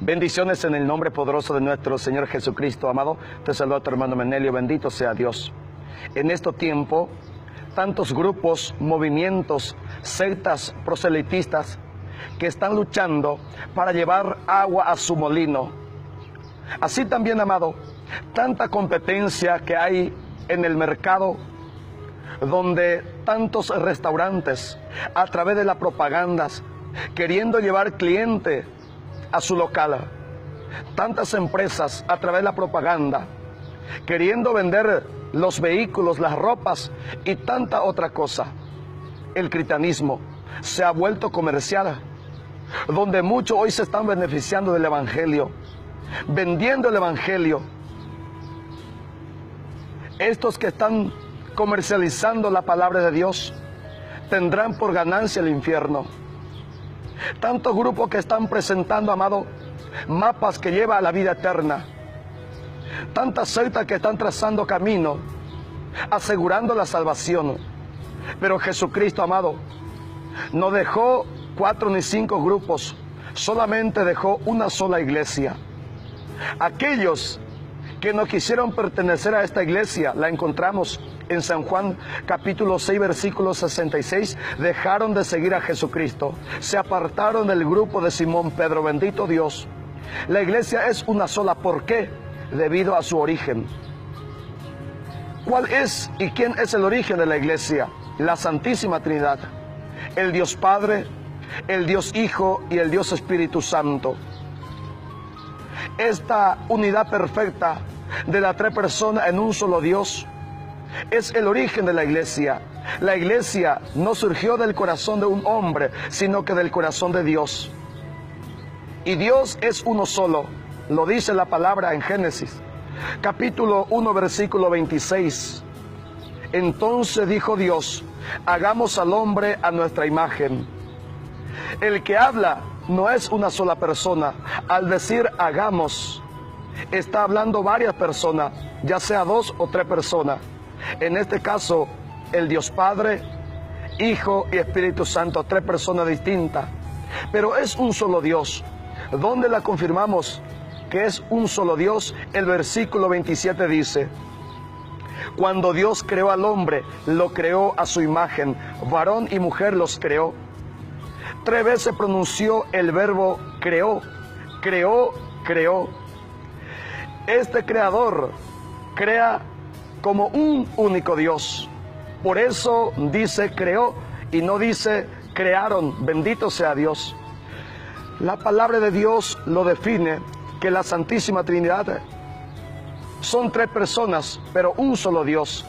Bendiciones en el nombre poderoso de nuestro Señor Jesucristo, amado. Te saluda tu hermano Menelio, bendito sea Dios. En este tiempo, tantos grupos, movimientos, sectas proselitistas que están luchando para llevar agua a su molino. Así también, amado, tanta competencia que hay en el mercado, donde tantos restaurantes, a través de las propagandas, queriendo llevar cliente a su local, tantas empresas a través de la propaganda, queriendo vender los vehículos, las ropas y tanta otra cosa. El cristianismo se ha vuelto comercial, donde muchos hoy se están beneficiando del evangelio, vendiendo el evangelio. Estos que están comercializando la palabra de Dios tendrán por ganancia el infierno. Tantos grupos que están presentando, amado, mapas que llevan a la vida eterna. Tantas sectas que están trazando camino, asegurando la salvación. Pero Jesucristo, amado, no dejó 4 ni 5 grupos, solamente dejó una sola iglesia. Aquellos que no quisieron pertenecer a esta iglesia, la encontramos en San Juan capítulo 6 versículo 66, dejaron de seguir a Jesucristo, se apartaron del grupo de Simón Pedro, bendito Dios. La iglesia es una sola, ¿por qué? Debido a su origen. ¿Cuál es y quién es el origen de la iglesia? La Santísima Trinidad, el Dios Padre, el Dios Hijo y el Dios Espíritu Santo. Esta unidad perfecta de las 3 personas en un solo Dios es el origen de la iglesia. La iglesia no surgió del corazón de un hombre, sino que del corazón de Dios. Y Dios es uno solo, lo dice la palabra en Génesis, capítulo 1, versículo 26. Entonces dijo Dios, hagamos al hombre a nuestra imagen. El que habla no es una sola persona. Al decir hagamos, está hablando varias personas, ya sea 2 o 3 personas. En este caso, el Dios Padre, Hijo y Espíritu Santo, 3 personas distintas. Pero es un solo Dios. ¿Dónde la confirmamos que es un solo Dios? El versículo 27 dice, cuando Dios creó al hombre, lo creó a su imagen, varón y mujer los creó. 3 veces pronunció el verbo creó, creó, creó. Este creador crea como un único Dios. Por eso dice creó y no dice crearon, bendito sea Dios. La palabra de Dios lo define, que la Santísima Trinidad son 3 personas, pero un solo Dios.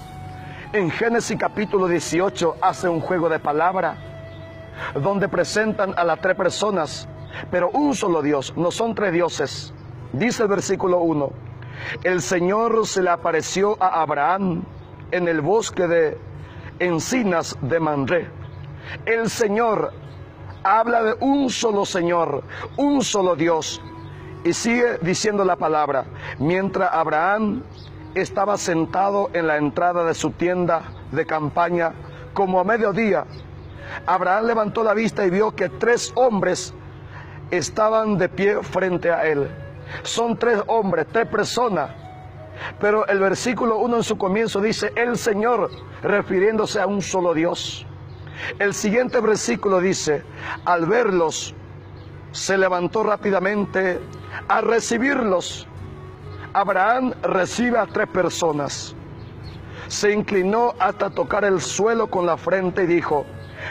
En Génesis capítulo 18 hace un juego de palabras, donde presentan a las 3 personas, pero un solo Dios, no son 3 dioses. Dice el versículo 1, el Señor se le apareció a Abraham en el bosque de encinas de Mamré. El Señor habla de un solo Señor, un solo Dios. Y sigue diciendo la palabra, mientras Abraham estaba sentado en la entrada de su tienda de campaña, como a mediodía, Abraham levantó la vista y vio que 3 hombres estaban de pie frente a él. Son 3 hombres, 3 personas. Pero el versículo 1 en su comienzo dice, el Señor, refiriéndose a un solo Dios. El siguiente versículo dice, al verlos, se levantó rápidamente a recibirlos. Abraham recibe a 3 personas. Se inclinó hasta tocar el suelo con la frente y dijo,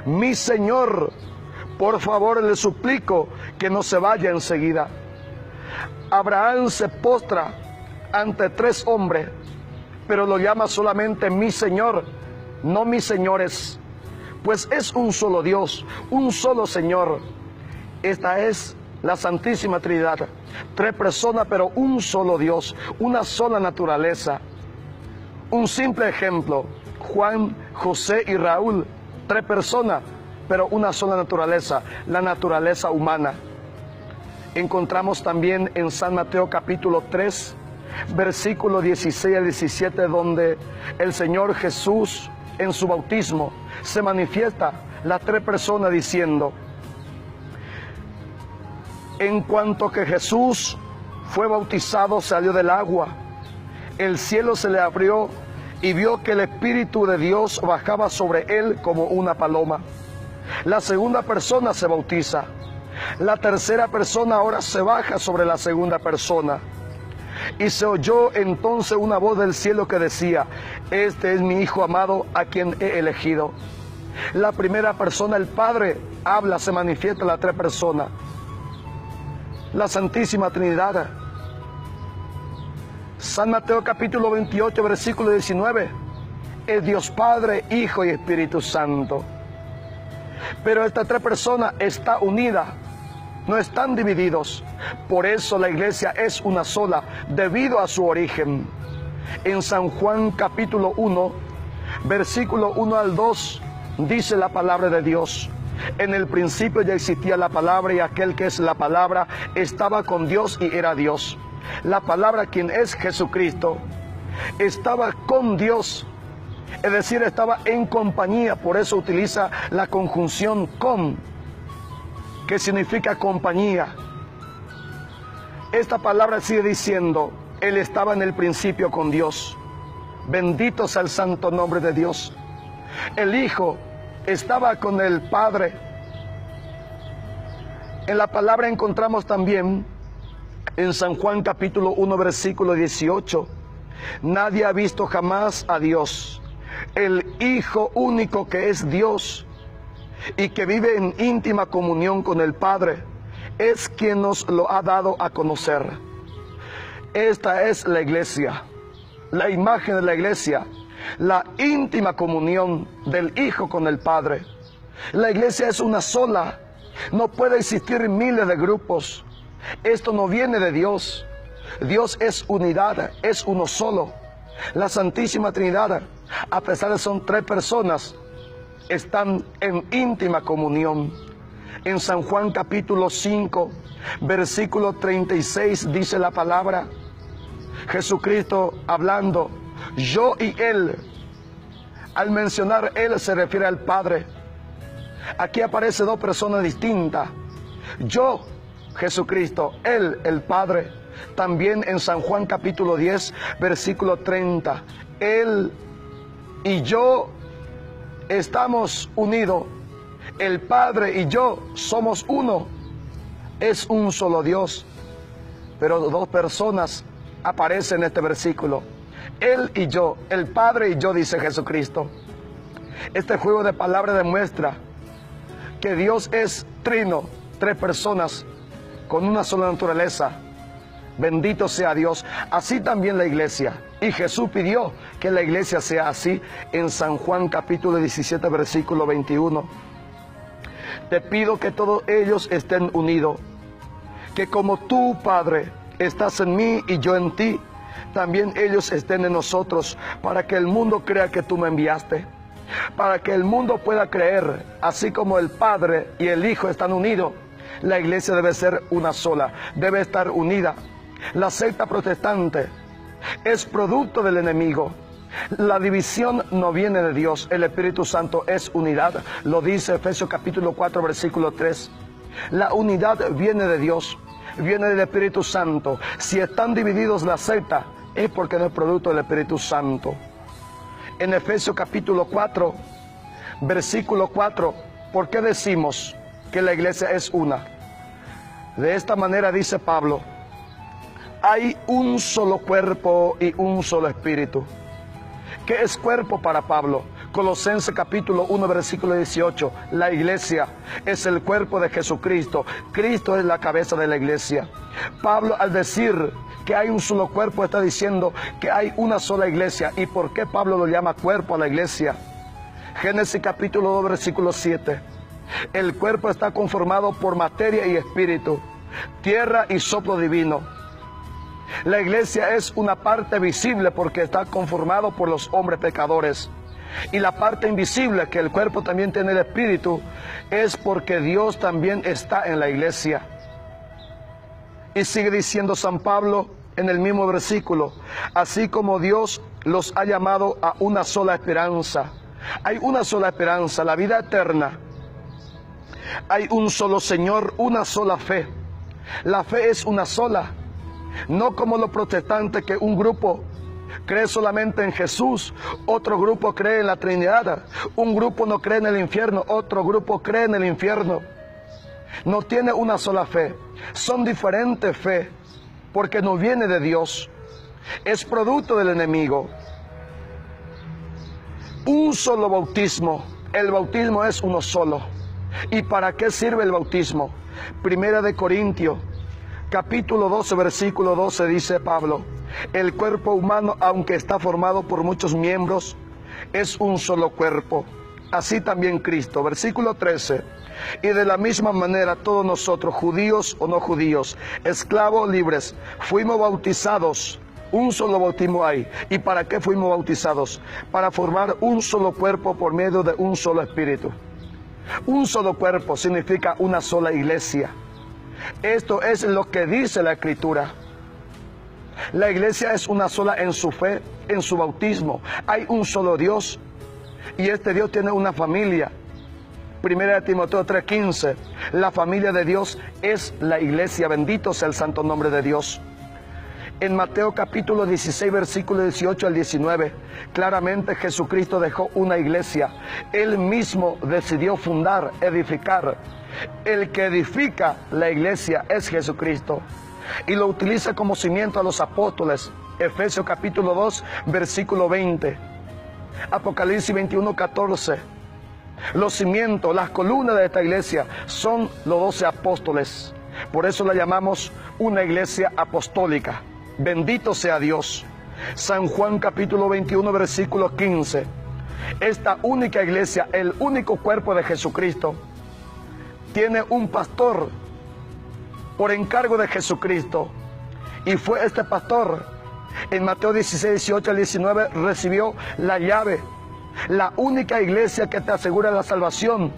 mi Señor, por favor le suplico que no se vaya enseguida. Abraham se postra ante 3 hombres, pero lo llama solamente mi Señor, no mis señores, pues es un solo Dios, un solo Señor. Esta es la Santísima Trinidad, 3 personas, pero un solo Dios, una sola naturaleza. Un simple ejemplo, Juan, José y Raúl, 3 personas, pero una sola naturaleza, la naturaleza humana. Encontramos también en San Mateo capítulo 3, versículo 16 al 17, donde el Señor Jesús en su bautismo se manifiesta las 3 personas diciendo, En cuanto que Jesús fue bautizado, salió del agua, el cielo se le abrió y vio que el Espíritu de Dios bajaba sobre él como una paloma. La segunda persona se bautiza. La tercera persona ahora se baja sobre la segunda persona. Y se oyó entonces una voz del cielo que decía: este es mi Hijo amado, a quien he elegido. La primera persona, el Padre, habla, se manifiesta la tres personas. La Santísima Trinidad. San Mateo capítulo 28, versículo 19. Es Dios Padre, Hijo y Espíritu Santo. Pero estas tres personas están unidas, no están divididos. Por eso la iglesia es una sola, debido a su origen. En San Juan capítulo 1, versículo 1 al 2, dice la palabra de Dios: en el principio ya existía la palabra, y aquel que es la palabra estaba con Dios y era Dios. La palabra, quien es Jesucristo, estaba con Dios, es decir, estaba en compañía. Por eso utiliza la conjunción con, que significa compañía. Esta palabra sigue diciendo: Él estaba en el principio con Dios. Bendito sea el santo nombre de Dios. El Hijo estaba con el Padre. En la palabra encontramos también en San Juan capítulo 1, versículo 18: nadie ha visto jamás a Dios. El Hijo único, que es Dios y que vive en íntima comunión con el Padre, es quien nos lo ha dado a conocer. Esta es la iglesia, la imagen de la iglesia, la íntima comunión del Hijo con el Padre. La iglesia es una sola, no puede existir miles de grupos. Esto no viene de Dios. Dios es unidad, es uno solo. La Santísima Trinidad, a pesar de que son tres personas, están en íntima comunión. En San Juan capítulo 5, versículo 36 dice la palabra, Jesucristo hablando: yo y Él. Al mencionar Él se refiere al Padre. Aquí aparece dos personas distintas. Yo, Jesucristo; Él, el Padre. También en San Juan capítulo 10, versículo 30. Él y yo estamos unidos. El Padre y yo somos uno. Es un solo Dios. Pero dos personas aparecen en este versículo: Él y yo, el Padre y yo, dice Jesucristo. Este juego de palabras demuestra que Dios es trino, tres personas con una sola naturaleza. Bendito sea Dios. Así también la iglesia. Y Jesús pidió que la iglesia sea así en San Juan capítulo 17, versículo 21. Te pido que todos ellos estén unidos, que como tú, Padre, estás en mí y yo en ti, también ellos estén en nosotros, para que el mundo crea que tú me enviaste. Para que el mundo pueda creer, así como el Padre y el Hijo están unidos, la iglesia debe ser una sola, debe estar unida. La secta protestante es producto del enemigo. La división no viene de Dios. El Espíritu Santo es unidad. Lo dice Efesios capítulo 4, versículo 3. La unidad viene de Dios, viene del Espíritu Santo. Si están divididos la secta, es porque no es producto del Espíritu Santo. En Efesios capítulo 4, versículo 4, ¿por qué decimos que la iglesia es una? De esta manera dice Pablo: hay un solo cuerpo y un solo espíritu. ¿Qué es cuerpo para Pablo? Colosenses capítulo 1, versículo 18. La iglesia es el cuerpo de Jesucristo. Cristo es la cabeza de la iglesia. Pablo, al decir que hay un solo cuerpo, está diciendo que hay una sola iglesia. ¿Y por qué Pablo lo llama cuerpo a la iglesia? Génesis capítulo 2, versículo 7. El cuerpo está conformado por materia y espíritu, tierra y soplo divino. La iglesia es una parte visible porque está conformado por los hombres pecadores. Y la parte invisible, que el cuerpo también tiene el espíritu, es porque Dios también está en la iglesia. Y sigue diciendo San Pablo en el mismo versículo: así como Dios los ha llamado a una sola esperanza. Hay una sola esperanza, la vida eterna. Hay un solo Señor, una sola fe. La fe es una sola, no como los protestantes, que un grupo cree solamente en Jesús, otro grupo cree en la Trinidad, un grupo no cree en el infierno, otro grupo cree en el infierno. No tiene una sola fe, son diferentes fe, porque no viene de Dios, es producto del enemigo. Un solo bautismo, el bautismo es uno solo. ¿Y para qué sirve el bautismo? Primera de Corintios, capítulo 12, versículo 12, dice Pablo: el cuerpo humano, aunque está formado por muchos miembros, es un solo cuerpo. Así también Cristo. Versículo 13. Y de la misma manera todos nosotros, judíos o no judíos, esclavos o libres, fuimos bautizados. Un solo bautismo hay. ¿Y para qué fuimos bautizados? Para formar un solo cuerpo por medio de un solo espíritu. Un solo cuerpo significa una sola iglesia. Esto es lo que dice la Escritura. La iglesia es una sola en su fe, en su bautismo. Hay un solo Dios y este Dios tiene una familia. Primera de Timoteo 3:15. La familia de Dios es la iglesia. Bendito sea el santo nombre de Dios. En Mateo capítulo 16, versículo 18 al 19, claramente Jesucristo dejó una iglesia. Él mismo decidió fundar, edificar. El que edifica la iglesia es Jesucristo. Y lo utiliza como cimiento a los apóstoles. Efesios capítulo 2, versículo 20. Apocalipsis 21, 14. Los cimientos, las columnas de esta iglesia son los 12 apóstoles. Por eso la llamamos una iglesia apostólica. Bendito sea Dios. San Juan capítulo 21, versículo 15. Esta única iglesia, el único cuerpo de Jesucristo, tiene un pastor por encargo de Jesucristo. Y fue este pastor, en Mateo 16, 18 al 19, recibió la llave. La única iglesia que te asegura la salvación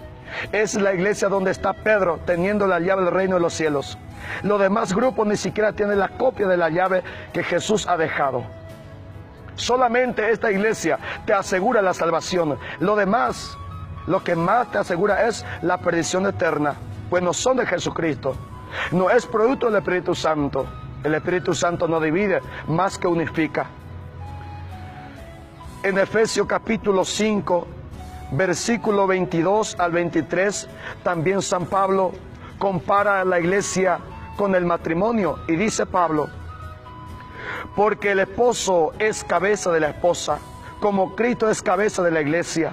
es la iglesia donde está Pedro, teniendo la llave del reino de los cielos. Los demás grupos ni siquiera tienen la copia de la llave que Jesús ha dejado. Solamente esta iglesia te asegura la salvación. Lo demás, lo que más te asegura es la perdición eterna, pues no son de Jesucristo. No es producto del Espíritu Santo. El Espíritu Santo no divide, más que unifica. En Efesios capítulo 5, versículo 22 al 23, también San Pablo compara a la iglesia con el matrimonio. Y dice Pablo: porque el esposo es cabeza de la esposa, como Cristo es cabeza de la iglesia.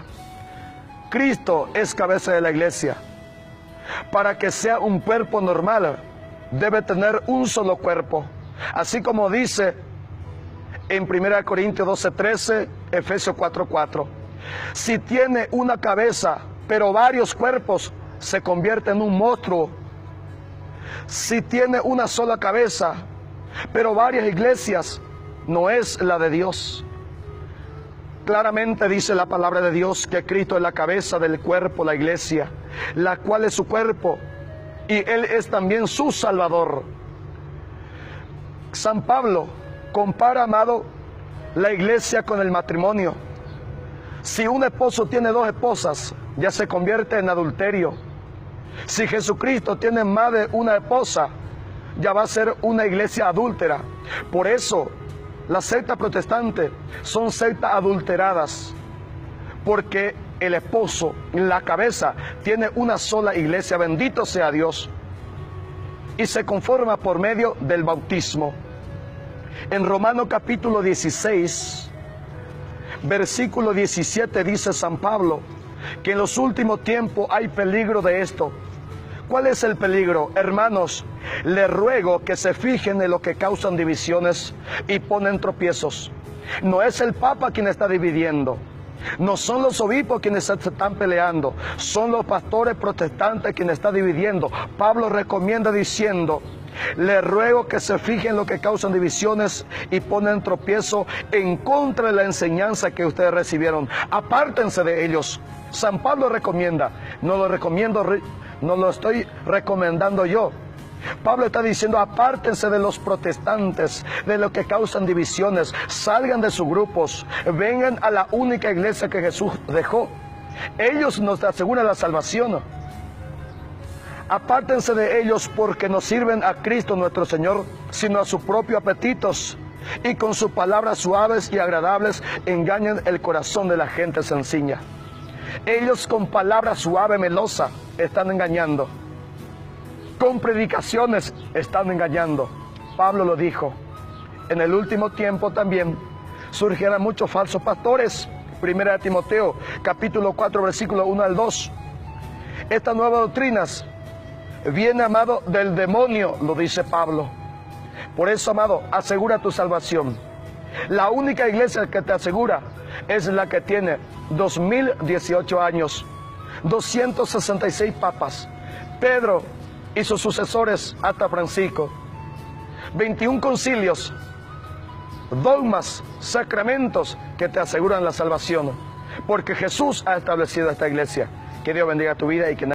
Cristo es cabeza de la iglesia. Para que sea un cuerpo normal, debe tener un solo cuerpo. Así como dice en 1 Corintios 12:13, Efesios 4:4. Si tiene una cabeza, pero varios cuerpos, se convierte en un monstruo. Si tiene una sola cabeza, pero varias iglesias, no es la de Dios. Claramente dice la palabra de Dios que Cristo es la cabeza del cuerpo, la iglesia, la cual es su cuerpo, y Él es también su Salvador. San Pablo compara, amado, la iglesia con el matrimonio. Si un esposo tiene dos esposas, ya se convierte en adulterio. Si Jesucristo tiene más de una esposa, ya va a ser una iglesia adúltera. Por eso, las sectas protestantes son sectas adulteradas, porque el esposo, la cabeza, tiene una sola iglesia. Bendito sea Dios. Y se conforma por medio del bautismo. En Romanos capítulo 16, versículo 17, dice San Pablo que en los últimos tiempos hay peligro de esto. ¿Cuál es el peligro? Hermanos, les ruego que se fijen en lo que causan divisiones y ponen tropiezos. No es el Papa quien está dividiendo. No son los obispos quienes se están peleando. Son los pastores protestantes quienes están dividiendo. Pablo recomienda diciendo: les ruego que se fijen en lo que causan divisiones y ponen tropiezo en contra de la enseñanza que ustedes recibieron. Apártense de ellos. San Pablo recomienda, no lo estoy recomendando yo. Pablo está diciendo: apártense de los protestantes, de los que causan divisiones, salgan de sus grupos, vengan a la única iglesia que Jesús dejó. Ellos nos aseguran la salvación. Apártense de ellos porque no sirven a Cristo nuestro Señor, sino a sus propios apetitos, y con sus palabras suaves y agradables engañan el corazón de la gente sencilla. Ellos con palabras suave, melosa, están engañando. Con predicaciones están engañando. Pablo lo dijo. En el último tiempo también surgirán muchos falsos pastores. Primera de Timoteo, capítulo 4, versículo 1 al 2. Estas nuevas doctrinas viene, amado, del demonio, lo dice Pablo. Por eso, amado, asegura tu salvación. La única iglesia que te asegura es la que tiene 2018 años, 266 papas, Pedro y sus sucesores hasta Francisco, 21 concilios, dogmas, sacramentos que te aseguran la salvación, porque Jesús ha establecido esta iglesia. Que Dios bendiga tu vida y que